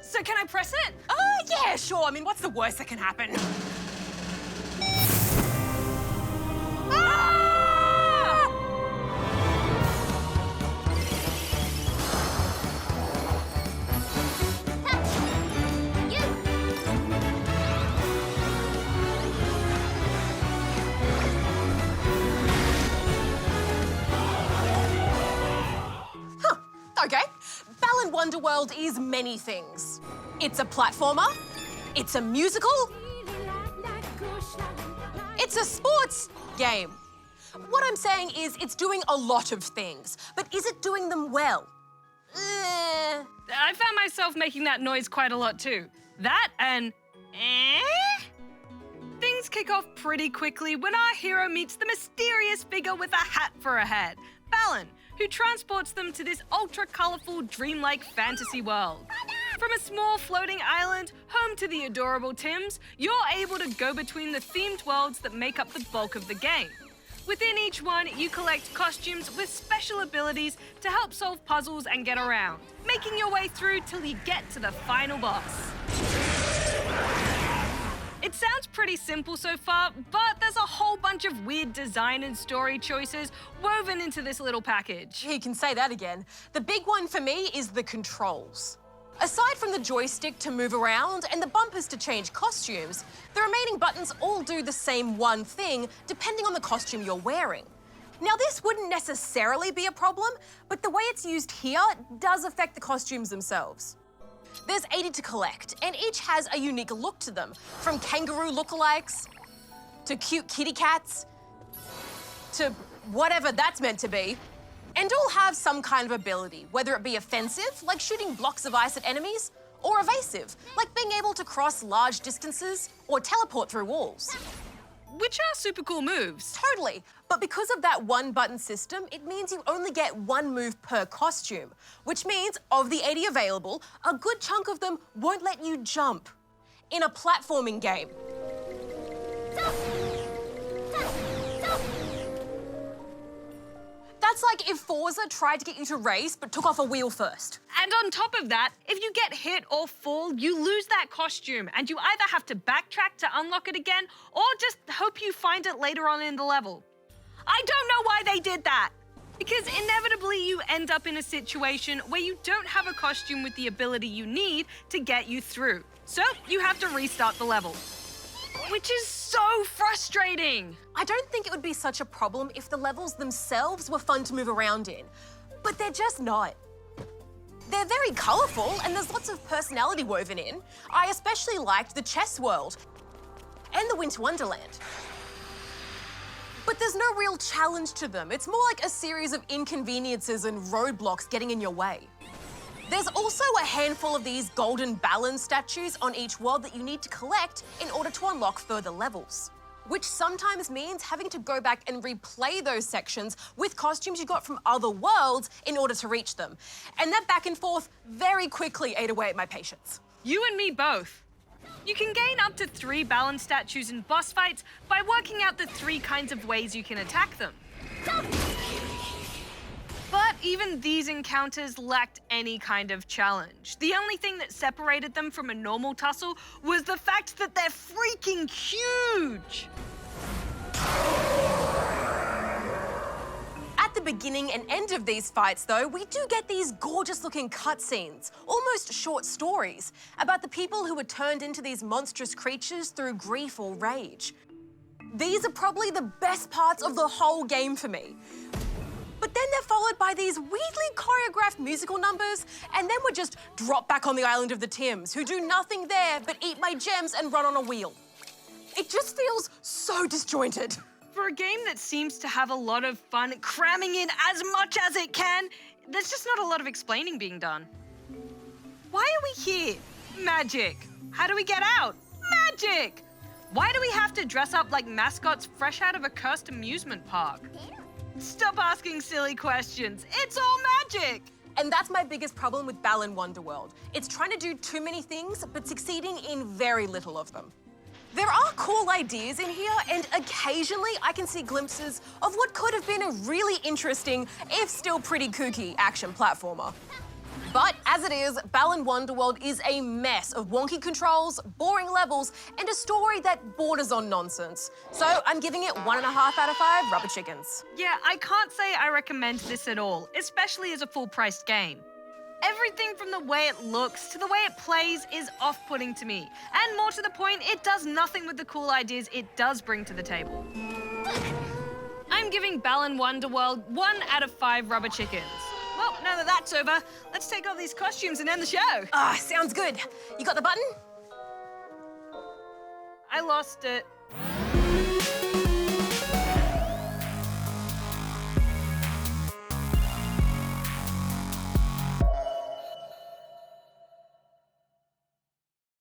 So can I press it? Yeah, sure. I mean, what's the worst that can happen? Ah! Okay. Balan Wonderworld is many things. It's a platformer, it's a musical, it's a sports game. What I'm saying is it's doing a lot of things, but is it doing them well? I found myself making that noise quite a lot too. That and Things kick off pretty quickly when our hero meets the mysterious figure with a hat for a head, Balan, who transports them to this ultra-colourful, dreamlike fantasy world. From a small floating island, home to the adorable Tims, you're able to go between the themed worlds that make up the bulk of the game. Within each one, you collect costumes with special abilities to help solve puzzles and get around, making your way through till you get to the final boss. It sounds pretty simple so far, but there's a whole bunch of weird design and story choices woven into this little package. You can say that again. The big one for me is the controls. Aside from the joystick to move around and the bumpers to change costumes, the remaining buttons all do the same one thing depending on the costume you're wearing. Now, this wouldn't necessarily be a problem, but the way it's used here does affect the costumes themselves. There's 80 to collect, and each has a unique look to them, from kangaroo lookalikes to cute kitty cats to whatever that's meant to be. And all have some kind of ability, whether it be offensive, like shooting blocks of ice at enemies, or evasive, like being able to cross large distances or teleport through walls. Which are super cool moves. Totally, but because of that one-button system, it means you only get one move per costume, which means of the 80 available, a good chunk of them won't let you jump. In a platforming game. That's like if Forza tried to get you to race but took off a wheel first. And on top of that, if you get hit or fall, you lose that costume and you either have to backtrack to unlock it again or just hope you find it later on in the level. I don't know why they did that. Because inevitably you end up in a situation where you don't have a costume with the ability you need to get you through. So you have to restart the level. Which is so frustrating. I don't think it would be such a problem if the levels themselves were fun to move around in, but they're just not. They're very colourful and there's lots of personality woven in. I especially liked the chess world and the Winter Wonderland. But there's no real challenge to them. It's more like a series of inconveniences and roadblocks getting in your way. There's also a handful of these golden Balan statues on each world that you need to collect in order to unlock further levels, which sometimes means having to go back and replay those sections with costumes you got from other worlds in order to reach them. And that back and forth very quickly ate away at my patience. You and me both. You can gain up to 3 Balan statues in boss fights by working out the 3 kinds of ways you can attack them. But even these encounters lacked any kind of challenge. The only thing that separated them from a normal tussle was the fact that they're freaking huge! At the beginning and end of these fights, though, we do get these gorgeous-looking cutscenes, almost short stories, about the people who were turned into these monstrous creatures through grief or rage. These are probably the best parts of the whole game for me. But then they're followed by these weirdly choreographed musical numbers, and then we're just dropped back on the island of the Tims, who do nothing there but eat my gems and run on a wheel. It just feels so disjointed. For a game that seems to have a lot of fun cramming in as much as it can, there's just not a lot of explaining being done. Why are we here? Magic. How do we get out? Magic. Why do we have to dress up like mascots fresh out of a cursed amusement park? Stop asking silly questions. It's all magic. And that's my biggest problem with Balan Wonderworld. It's trying to do too many things, but succeeding in very little of them. There are cool ideas in here, and occasionally I can see glimpses of what could have been a really interesting, if still pretty kooky, action platformer. But as it is, Balan Wonderworld is a mess of wonky controls, boring levels, and a story that borders on nonsense. So I'm giving it 1.5 out of 5 rubber chickens. Yeah, I can't say I recommend this at all, especially as a full-priced game. Everything from the way it looks to the way it plays is off-putting to me. And more to the point, it does nothing with the cool ideas it does bring to the table. I'm giving Balan Wonderworld 1 out of 5 rubber chickens. Well, now that that's over, let's take off these costumes and end the show. Ah, sounds good. You got the button? I lost it.